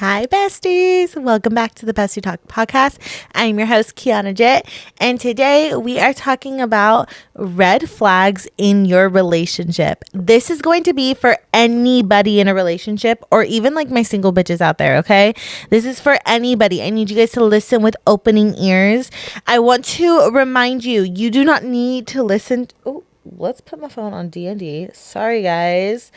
Hi, besties. Welcome back to the Bestie Talk podcast. I'm your host, Kiannajit, and today we are talking about red flags in your relationship. This is going to be for anybody in a relationship or even like my single bitches out there, okay? This is for anybody. I need you guys to listen with opening ears. I want to remind you, you do not need to listen. Let's put my phone on D&D. Sorry, guys.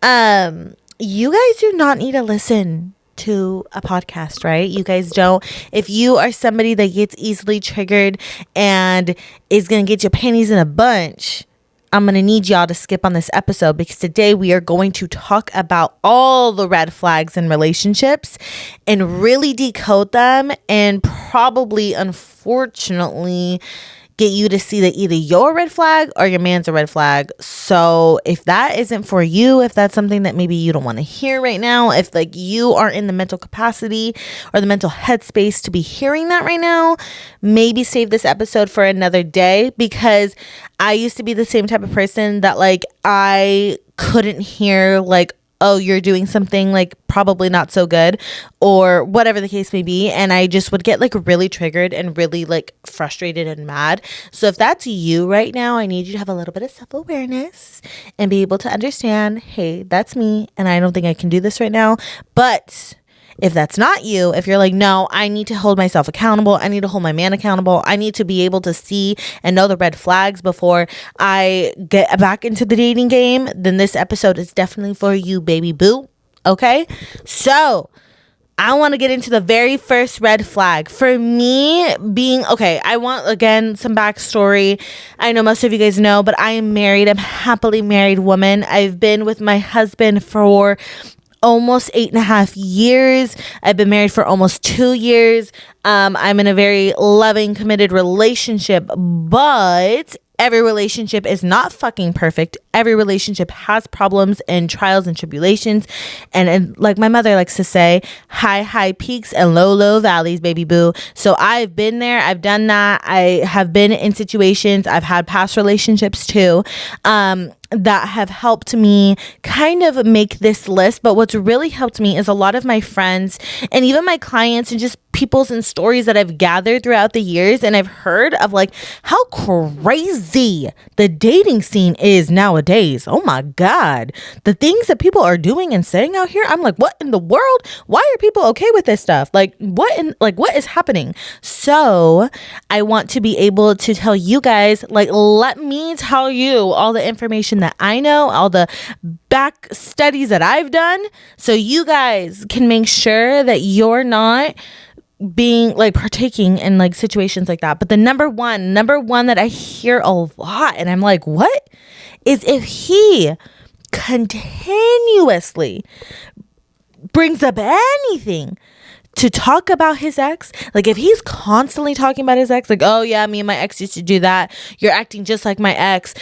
You guys do not need to listen to a podcast, right? You guys don't. If you are somebody that gets easily triggered and is going to get your panties in a bunch, I'm going to need y'all to skip on this episode because today we are going to talk about all the red flags in relationships and really decode them and probably, unfortunately, get you to see that either you're a red flag or your man's a red flag. So if that isn't for you, if that's something that maybe you don't want to hear right now, if like you are in the mental capacity or the mental headspace to be hearing that right now, maybe save this episode for another day, because I used to be the same type of person that like I couldn't hear like, oh, you're doing something like probably not so good or whatever the case may be. And I just would get like really triggered and really like frustrated and mad. So if that's you right now, I need you to have a little bit of self-awareness and be able to understand, hey, that's me. And I don't think I can do this right now. But if that's not you, if you're like, no, I need to hold myself accountable. I need to hold my man accountable. I need to be able to see and know the red flags before I get back into the dating game, then this episode is definitely for you, baby boo. Okay? So I want to get into the very first red flag. For me being, okay, I want, again, some backstory. I know most of you guys know, but I am married. I'm a happily married woman. I've been with my husband for almost 8.5 years. I've been married for almost 2 years. I'm in a very loving, committed relationship, but every relationship is not fucking perfect. Every relationship has problems and trials and tribulations. And like my mother likes to say, high peaks and low valleys, baby boo. So I've been there. I've done that. I have been in situations. I've had past relationships too, that have helped me kind of make this list. But what's really helped me is a lot of my friends and even my clients and just people's and stories that I've gathered throughout the years. And I've heard of like how crazy the dating scene is nowadays. Oh my God. The things that people are doing and saying out here. I'm like, what in the world? Why are people okay with this stuff? Like what is happening? So I want to be able to tell you guys, like, let me tell you all the information that I know, all the back studies that I've done, so you guys can make sure that you're not being like partaking in like situations like that. But the number one that I hear a lot, and I'm like, what? Is if he continuously brings up anything to talk about his ex, like if he's constantly talking about his ex, like, oh yeah, me and my ex used to do that, you're acting just like my ex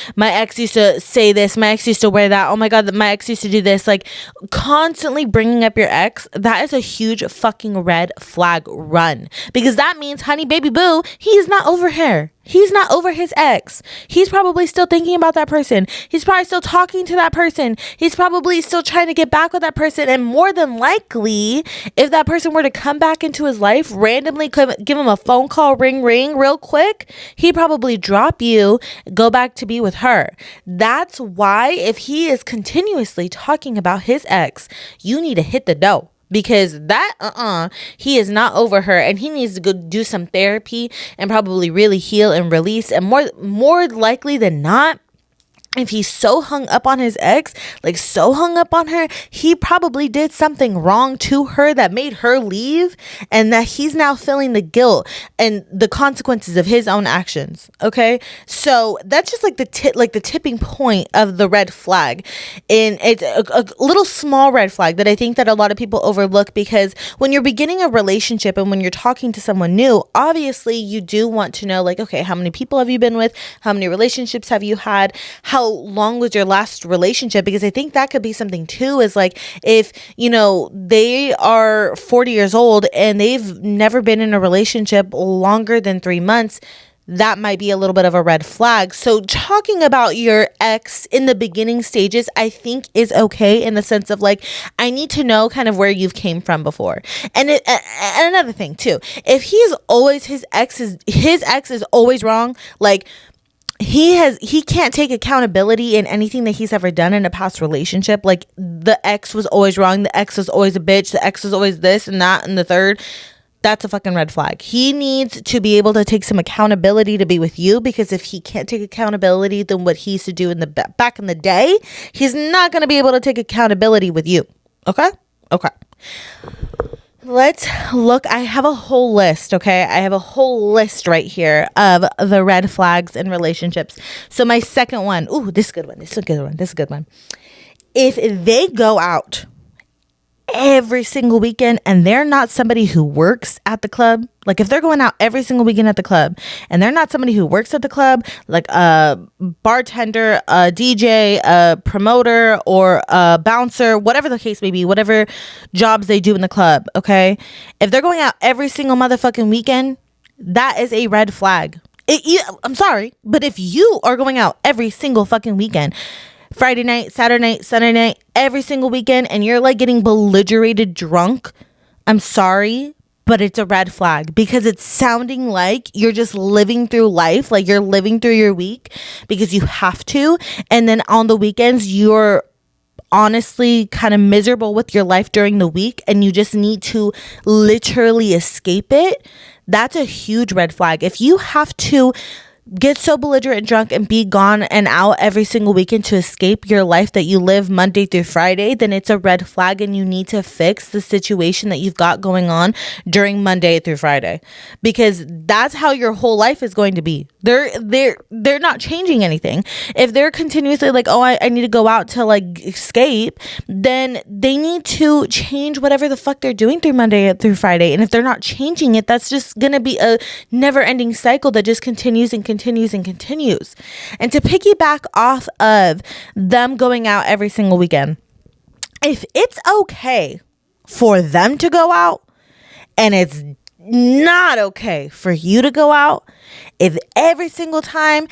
used to say this, my ex used to wear that, oh my God, my ex used to do this, like constantly bringing up your ex, that is a huge fucking red flag. Run. Because that means, honey, baby boo, he's not over her. He's not over his ex. He's probably still thinking about that person. He's probably still talking to that person. He's probably still trying to get back with that person. And more than likely, if that person were to come back into his life, randomly give him a phone call, ring, real quick, he'd probably drop you, go back to be with her. That's why if he is continuously talking about his ex, you need to hit the dough. Because that, he is not over her, and he needs to go do some therapy and probably really heal and release. And more likely than not, if he's so hung up on his ex, like so hung up on her, he probably did something wrong to her that made her leave, and that he's now feeling the guilt and the consequences of his own actions. Okay, so that's just like the tipping point of the red flag, and it's a little small red flag that I think that a lot of people overlook, because when you're beginning a relationship and when you're talking to someone new, obviously you do want to know, like, okay, how many people have you been with? How many relationships have you had? How long was your last relationship? Because I think that could be something too, is like if, you know, they are 40 years old and they've never been in a relationship longer than 3 months, that might be a little bit of a red flag. So talking about your ex in the beginning stages, I think is okay, in the sense of like, I need to know kind of where you've came from before. And another thing too, if he's always his ex is always wrong, like he can't take accountability in anything that he's ever done in a past relationship. Like, the ex was always wrong, the ex was always a bitch, the ex was always this and that and the third. That's a fucking red flag. He needs to be able to take some accountability to be with you, because if he can't take accountability, then what he used to do in the back in the day, he's not going to be able to take accountability with you. Okay? Let's look. I have a whole list, okay? I have a whole list right here of the red flags in relationships. So my second one, this is a good one. If they go out every single weekend and they're not somebody who works at the club, like if they're going out every single weekend at the club and they're not somebody who works at the club, like a bartender, a DJ, a promoter, or a bouncer, whatever the case may be, whatever jobs they do in the club, okay? If they're going out every single motherfucking weekend, that is a red flag. I'm sorry, but if you are going out every single fucking weekend, Friday night, Saturday night, Sunday night, every single weekend, and you're like getting belligerent drunk, I'm sorry, but it's a red flag, because it's sounding like you're just living through life, like you're living through your week because you have to, and then on the weekends you're honestly kind of miserable with your life during the week and you just need to literally escape it. That's a huge red flag. If you have to get so belligerent drunk and be gone and out every single weekend to escape your life that you live Monday through Friday, then it's a red flag, and you need to fix the situation that you've got going on during Monday through Friday, because that's how your whole life is going to be. They're not changing anything. If they're continuously like, I need to go out to like escape, then they need to change whatever the fuck they're doing through Monday through Friday. And if they're not changing it, that's just gonna be a never ending cycle that just continues and continues. And to piggyback off of them going out every single weekend, if it's okay for them to go out and it's not okay for you to go out, if every single time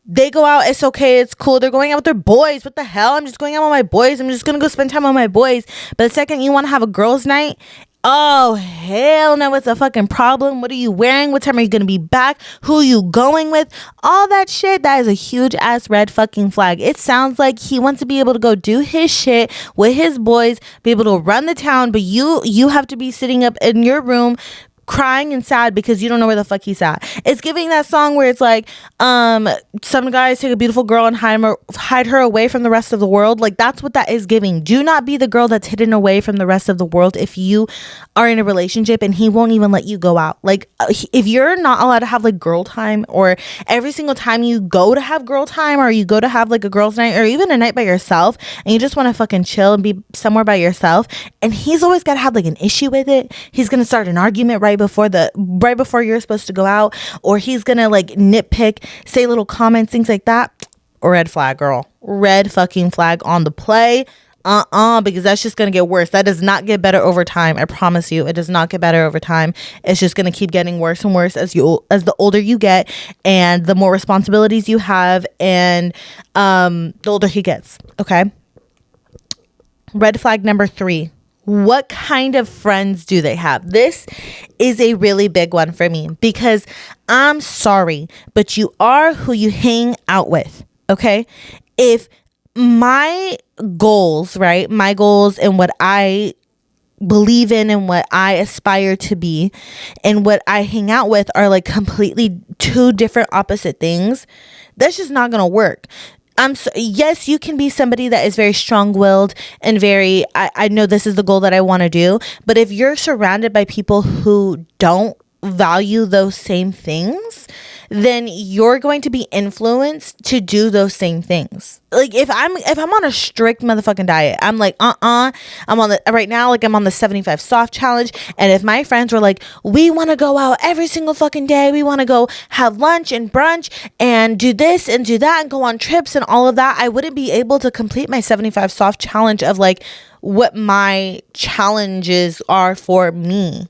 they go out, it's okay, it's cool, they're going out with their boys, what the hell, I'm just going out with my boys, I'm just gonna go spend time with my boys, but the second you want to have a girls' night, oh hell no, it's a fucking problem. What are you wearing? What time are you gonna be back? Who are you going with? All that shit, that is a huge ass red fucking flag. It sounds like he wants to be able to go do his shit with his boys, be able to run the town, but you have to be sitting up in your room crying and sad because you don't know where the fuck he's at. It's giving that song where it's like, some guys take a beautiful girl and hide her away from the rest of the world. Like, that's what that is giving. Do not be the girl that's hidden away from the rest of the world if you are in a relationship and he won't even let you go out. Like, if you're not allowed to have like girl time, or every single time you go to have girl time, or you go to have like a girls' night, or even a night by yourself, and you just want to fucking chill and be somewhere by yourself, and he's always got to have like an issue with it, he's gonna start an argument right before you're supposed to go out, or he's gonna like nitpick, say little comments, things like that. Red flag, girl. Red fucking flag on the play. Because that's just gonna get worse. That does not get better over time. I promise you, it does not get better over time. It's just gonna keep getting worse and worse as the older you get, and the more responsibilities you have, and the older he gets. Okay. Red flag number 3. What kind of friends do they have? This is a really big one for me, because I'm sorry, but you are who you hang out with. Okay. If my goals, right? My goals and what I believe in and what I aspire to be and what I hang out with are like completely two different opposite things, that's just not going to work. Yes, you can be somebody that is very strong-willed and very, I know this is the goal that I want to do, but if you're surrounded by people who don't value those same things, then you're going to be influenced to do those same things. Like if I'm on a strict motherfucking diet, I'm like, I'm on right now, like I'm on the 75 soft challenge. And if my friends were like, we want to go out every single fucking day, we want to go have lunch and brunch and do this and do that and go on trips and all of that, I wouldn't be able to complete my 75 soft challenge of like what my challenges are for me.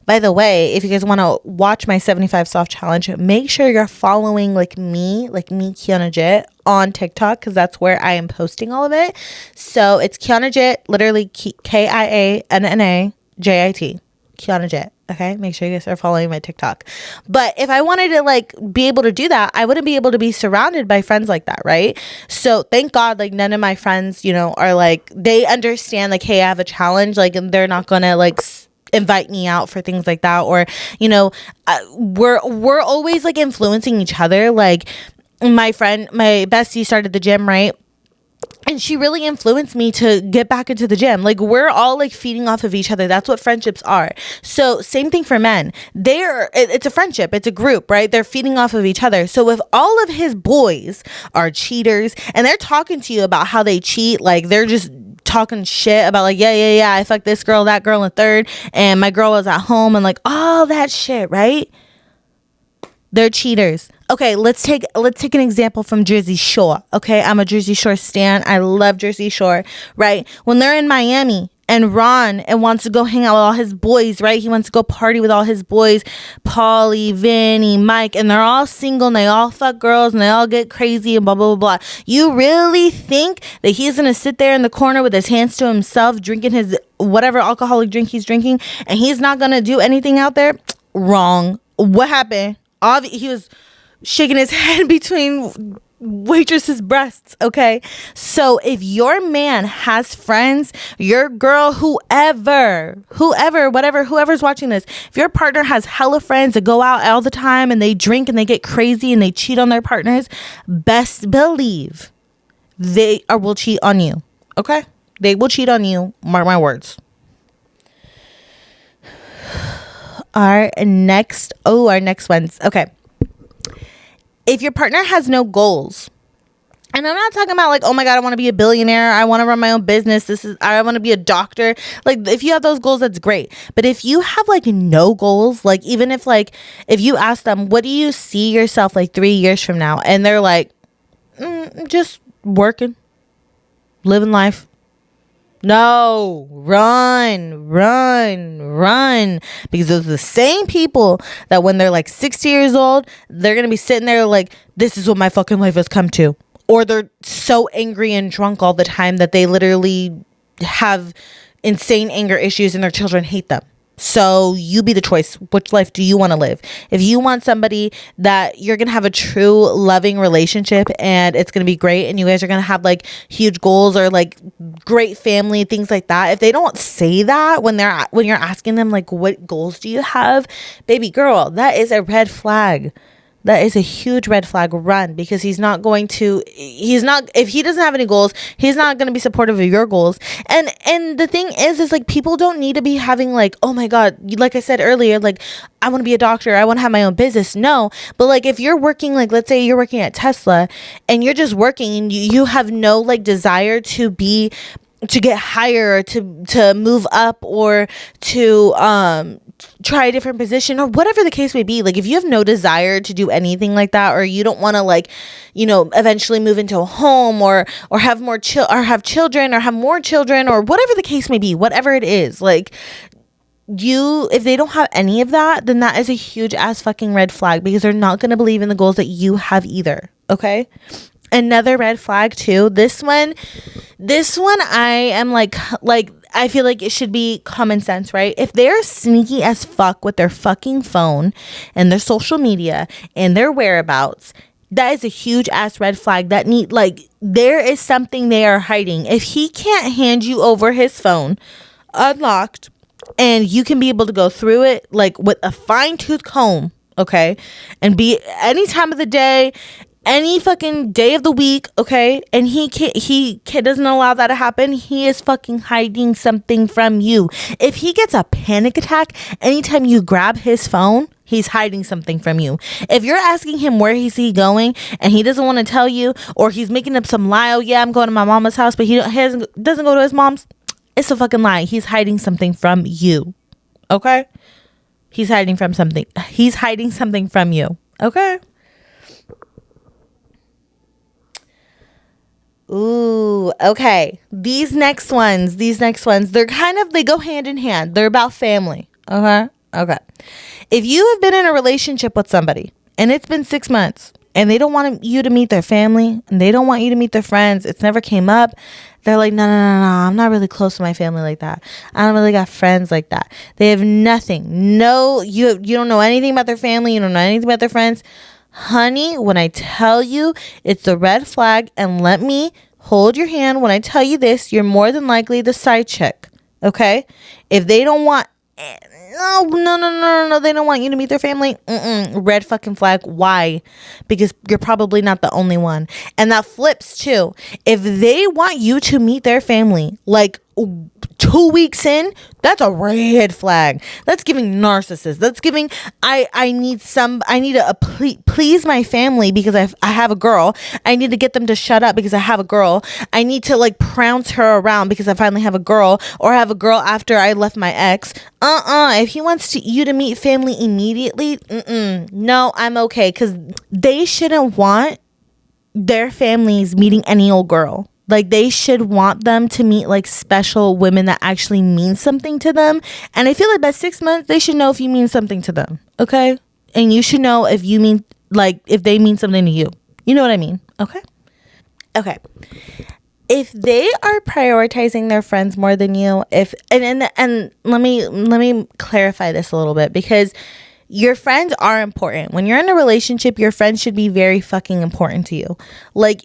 By the way, if you guys want to watch my 75 soft challenge, make sure you're following me, kiannajit, on TikTok, because that's where I am posting all of it. So it's kiannajit, literally kiannajit, kiannajit. Okay, make sure you guys are following my TikTok. But if I wanted to be able to do that, I wouldn't be able to be surrounded by friends like that, right? So thank God, none of my friends, are they understand hey, I have a challenge, and they're not gonna invite me out for things like that, or we're always influencing each other. My bestie started the gym, right? And she really influenced me to get back into the gym. We're all feeding off of each other. That's what friendships are. So same thing for men. It's a friendship. It's a group, right? They're feeding off of each other. So if all of his boys are cheaters and they're talking to you about how they cheat, they're just talking shit about yeah, I fucked this girl, that girl, and third, and my girl was at home, and all that shit, right? They're cheaters. Okay, let's take an example from Jersey Shore. Okay, I'm a Jersey Shore stan. I love Jersey Shore, right? When they're in Miami and Ron wants to go hang out with all his boys, right? He wants to go party with all his boys, Paulie, Vinny, Mike, and they're all single and they all fuck girls and they all get crazy and blah, blah, blah, blah. You really think that he's going to sit there in the corner with his hands to himself, drinking his whatever alcoholic drink he's drinking, and he's not going to do anything out there? Wrong. What happened? He was shaking his head between waitress's breasts. Okay, so if your man has friends, your girl, whoever's watching this, if your partner has hella friends that go out all the time and they drink and they get crazy and they cheat on their partners, best believe they will cheat on you. Okay, they will cheat on you, mark my words. Our next ones. Okay. If your partner has no goals, and I'm not talking about oh my God, I want to be a billionaire, I want to run my own business, I want to be a doctor. If you have those goals, that's great. But if you have no goals, even if you ask them, what do you see yourself 3 years from now? And they're just working, living life. No, run. Because those are the same people that when they're 60 years old, they're going to be sitting there this is what my fucking life has come to. Or they're so angry and drunk all the time that they literally have insane anger issues and their children hate them. So you be the choice. Which life do you want to live? If you want somebody that you're going to have a true loving relationship and it's going to be great and you guys are going to have huge goals or great family, things like that. If they don't say that when you're asking them what goals do you have? Baby girl, that is a red flag. That is a huge red flag. Run, because if he doesn't have any goals, he's not going to be supportive of your goals. And the thing is people don't need to be having oh my God, like I said earlier, I want to be a doctor, I want to have my own business. No, but if you're working, let's say you're working at Tesla and you're just working and you have no desire to get higher or to move up or to try a different position or whatever the case may be. If you have no desire to do anything like that, or you don't want to eventually move into a home or have more or have children or have more children or whatever the case may be, whatever it is, if they don't have any of that, then that is a huge ass fucking red flag, because they're not going to believe in the goals that you have either. Okay. Another red flag too. This one I am I feel it should be common sense, right? If they're sneaky as fuck with their fucking phone and their social media and their whereabouts, that is a huge ass red flag. That there is something they are hiding. If he can't hand you over his phone unlocked and you can be able to go through it with a fine tooth comb, okay, and be any time of the day, any fucking day of the week, okay, and he doesn't allow that to happen, he is fucking hiding something from you. If he gets a panic attack anytime you grab his phone, he's hiding something from you. If you're asking him where is he going and he doesn't want to tell you, or he's making up some lie, oh yeah, I'm going to my mama's house, but he doesn't go to his mom's, it's a fucking lie. He's hiding something from you, okay? He's hiding something from you, okay? Ooh, okay. These next ones, they go hand in hand. They're about family. Okay. Okay. If you have been in a relationship with somebody and it's been 6 months and they don't want you to meet their family and they don't want you to meet their friends, it's never came up. They're like, no, I'm not really close to my family like that. I don't really got friends like that. They have nothing. No, you don't know anything about their family. You don't know anything about their friends. Honey, when I tell you it's a red flag, and let me hold your hand when I tell you this, you're more than likely the side chick. Okay? If they don't want, no, they don't want you to meet their family. Red fucking flag. Why? Because you're probably not the only one. And that flips too. If they want you to meet their family, like 2 weeks in, that's a red flag. That's giving narcissist. That's giving, I need to please my family because I have a girl. I need to get them to shut up because I have a girl. I need to like prounce her around because I finally have a girl, or have a girl after I left my ex. If he wants you to meet family immediately, no, I'm okay, because they shouldn't want their families meeting any old girl. Like, they should want them to meet like special women that actually mean something to them. And I feel like by 6 months, they should know if you mean something to them. Okay. And you should know if you mean, like, if they mean something to you. You know what I mean? Okay. Okay. If they are prioritizing their friends more than you, and let me clarify this a little bit, because your friends are important. When you're in a relationship, your friends should be very fucking important to you. Like,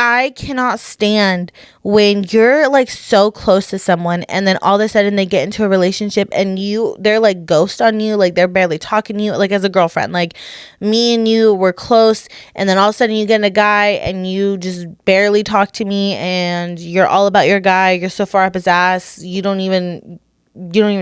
I cannot stand when you're like so close to someone and then all of a sudden they get into a relationship and they're like ghost on you, like they're barely talking to you. Like, as a girlfriend, like me and you were close, and then all of a sudden you get a guy and you just barely talk to me, and you're all about your guy. You're so far up his ass, you don't even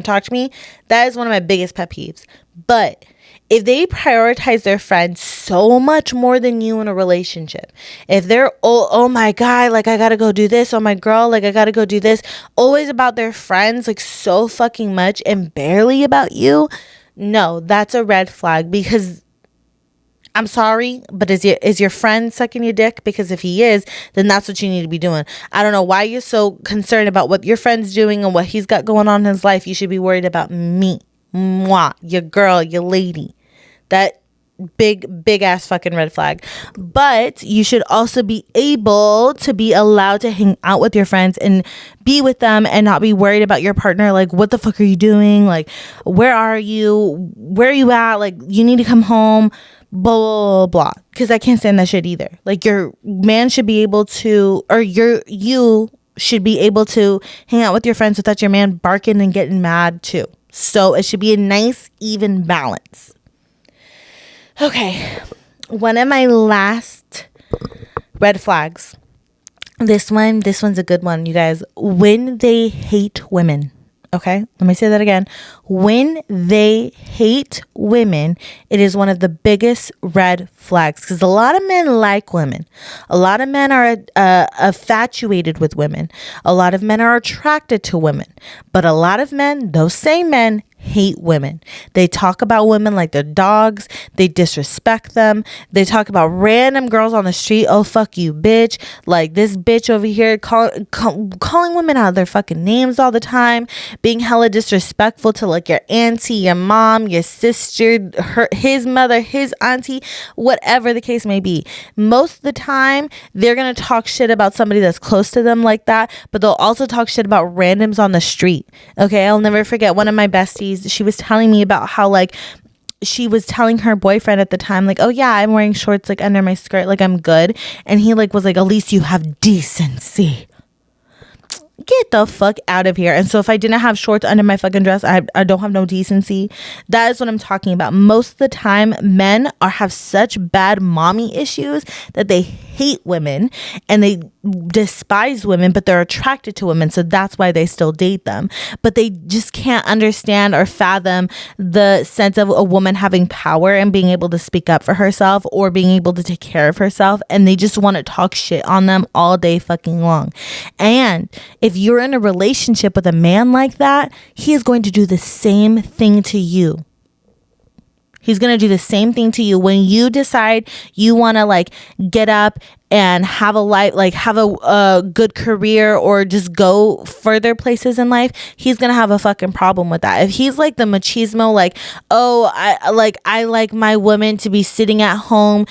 talk to me. That is one of my biggest pet peeves. But if they prioritize their friends so much more than you in a relationship, if they're, oh my guy, like I gotta go do this, oh my girl, like I gotta go do this, always about their friends, like so fucking much and barely about you, no, that's a red flag. Because I'm sorry, but is your friend sucking your dick? Because if he is, then that's what you need to be doing. I don't know why you're so concerned about what your friend's doing and what he's got going on in his life. You should be worried about me, your girl, your lady. That big ass fucking red flag. But you should also be able to be allowed to hang out with your friends and be with them and not be worried about your partner. Like, what the fuck are you doing? Like, where are you at? Like, you need to come home, blah, blah, blah. Because I can't stand that shit either. Like, your man should be able to, or you should be able to hang out with your friends without your man barking and getting mad too. So it should be a nice, even balance. Okay, one of my last red flags. This one's a good one, you guys. When they hate women. Okay, let me say that again. When they hate women, it is one of the biggest red flags, because a lot of men like women. A lot of men are infatuated with women. A lot of men are attracted to women. But a lot of men, those same men, hate women. They talk about women like they're dogs. They disrespect them. They talk about random girls on the street. Oh, fuck you, bitch. Like this bitch over here calling women out of their fucking names all the time, being hella disrespectful to like your auntie, your mom, your sister, his mother, his auntie, whatever the case may be. Most of the time, they're going to talk shit about somebody that's close to them like that, but they'll also talk shit about randoms on the street. Okay, I'll never forget one of my besties. She was telling me about how like she was telling her boyfriend at the time, like, oh yeah, I'm wearing shorts like under my skirt, like I'm good. And he like was like, at least you have decency. Get the fuck out of here. And so if I didn't have shorts under my fucking dress, I don't have no decency. That is what I'm talking about. Most of the time, men have such bad mommy issues that they hate women and they despise women, but they're attracted to women. So that's why they still date them. But they just can't understand or fathom the sense of a woman having power and being able to speak up for herself or being able to take care of herself. And they just want to talk shit on them all day fucking long. And if you're in a relationship with a man like that, he is going to do the same thing to you. He's going to do the same thing to you. When you decide you want to like get up and have a life, like have a good career or just go further places in life, he's going to have a fucking problem with that. If he's like the machismo, like, oh, I like my woman to be sitting at home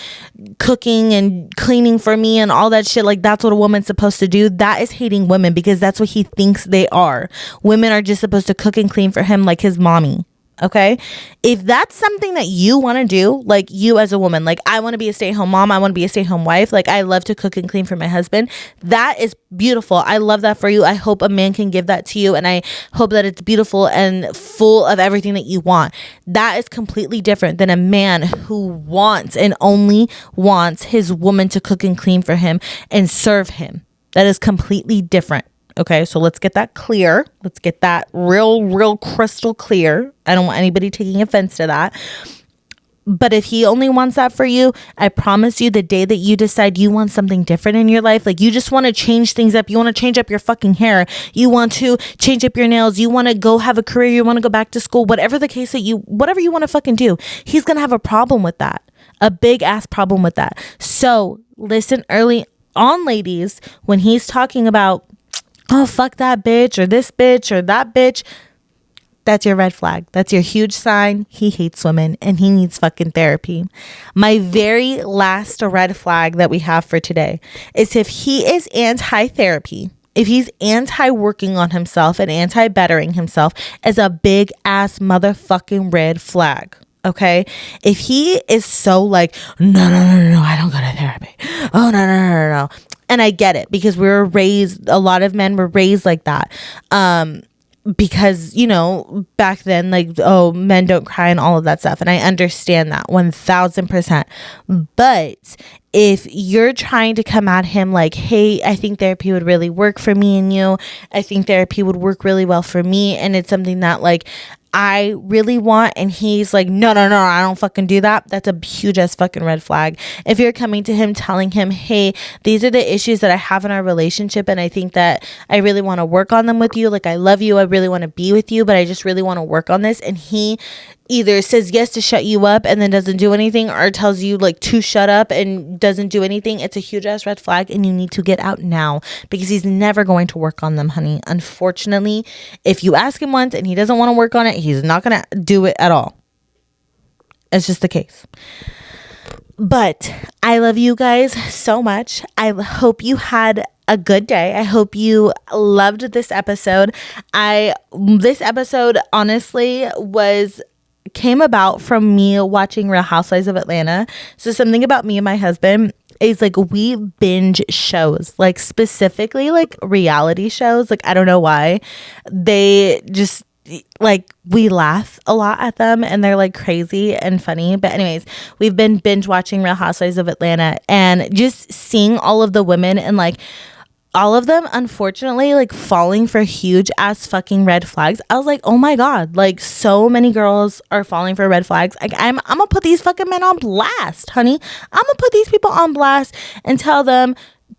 cooking and cleaning for me and all that shit, like that's what a woman's supposed to do, that is hating women, because that's what he thinks they are. Women are just supposed to cook and clean for him like his mommy. Okay, if that's something that you want to do, like you as a woman, like I want to be a stay-at-home mom, I want to be a stay-at-home wife, like I love to cook and clean for my husband, that is beautiful. I love that for you. I hope a man can give that to you, and I hope that it's beautiful and full of everything that you want. That is completely different than a man who wants and only wants his woman to cook and clean for him and serve him. That is completely different. Okay, so let's get that clear. Let's get that real crystal clear. I don't want anybody taking offense to that. But if he only wants that for you, I promise you, the day that you decide you want something different in your life, like you just want to change things up, you want to change up your fucking hair, you want to change up your nails, you want to go have a career, you want to go back to school, whatever the case whatever you want to fucking do, he's going to have a problem with that. A big ass problem with that. So listen early on, ladies, when he's talking about, oh, fuck that bitch or this bitch or that bitch, that's your red flag. That's your huge sign. He hates women and he needs fucking therapy. My very last red flag that we have for today is if he is anti-therapy, if he's anti-working on himself and anti-bettering himself, is a big ass motherfucking red flag. Okay, if he is so like, no, I don't go to therapy. Oh, no. And I get it, because we were raised, a lot of men were raised like that. Because, you know, back then, like, oh, men don't cry and all of that stuff. And I understand that 1000%. But if you're trying to come at him like, hey, I think therapy would really work for me and you, I think therapy would work really well for me, and it's something that like I really want, and he's like, no, I don't fucking do that, that's a huge ass fucking red flag. If you're coming to him telling him, hey, these are the issues that I have in our relationship, and I think that I really want to work on them with you, like I love you, I really want to be with you, but I just really want to work on this, and he either says yes to shut you up and then doesn't do anything, or tells you like to shut up and doesn't do anything, it's a huge ass red flag, and you need to get out now, because he's never going to work on them, honey. Unfortunately, if you ask him once and he doesn't want to work on it, he's not going to do it at all. It's just the case. But I love you guys so much. I hope you had a good day. I hope you loved this episode. This episode honestly came about from me watching Real Housewives of Atlanta. So something about me and my husband is like we binge shows, like specifically like reality shows. Like I don't know why. They just like, we laugh a lot at them and they're like crazy and funny. But anyways, we've been binge watching Real Housewives of Atlanta, and just seeing all of the women and like all of them unfortunately like falling for huge ass fucking red flags. I was like, oh my God, like so many girls are falling for red flags. Like I'm gonna put these fucking men on blast, honey. I'm gonna put these people on blast and tell them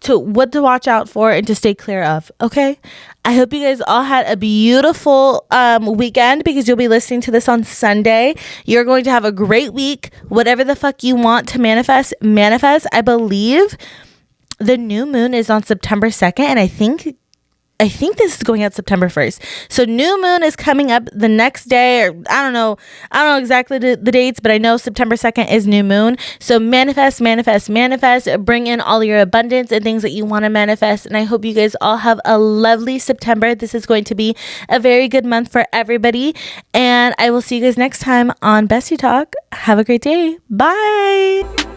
what to watch out for and to stay clear of. Okay, I hope you guys all had a beautiful weekend, because you'll be listening to this on Sunday. You're going to have a great week. Whatever the fuck you want to manifest. I believe the new moon is on September 2nd, and I think this is going out September 1st. So new moon is coming up the next day, or I don't know exactly the dates, but I know September 2nd is new moon. So manifest, bring in all your abundance and things that you want to manifest. And I hope you guys all have a lovely September. This is going to be a very good month for everybody. And I will see you guys next time on Bestie Talk. Have a great day. Bye.